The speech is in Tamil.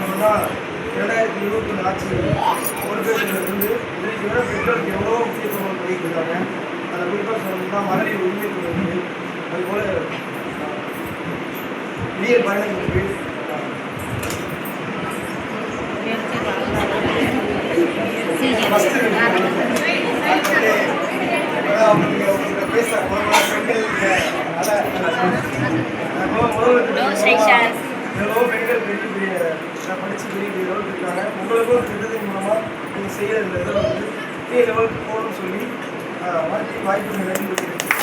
சொல்லணும்னா 2021 ஆட்சி பொறுப்பேற்றிலிருந்து இன்னைக்கு வரை பெண்களுக்கு எவ்வளோ முக்கியத்துவம் பண்ணிட்டு இருக்காங்க. அதை குறிப்பாக சொல்லணும்னா மகளிர் உரிமை குழு, அதுபோல இந்திய பயணங்களுக்கு பேச எவ்வளோ பெண்கள் பெரிய பெரிய படித்து பெரிய பெரிய லெவலுக்கு இருக்காங்க. உங்களுக்கும் திட்டத்தின் மூலமாக நீங்கள் செய்கிற இந்த இதில் வந்து பெரிய லெவலுக்கு போகணும்னு சொல்லி வாய்ப்பு நன்றி வச்சுருக்கேன்.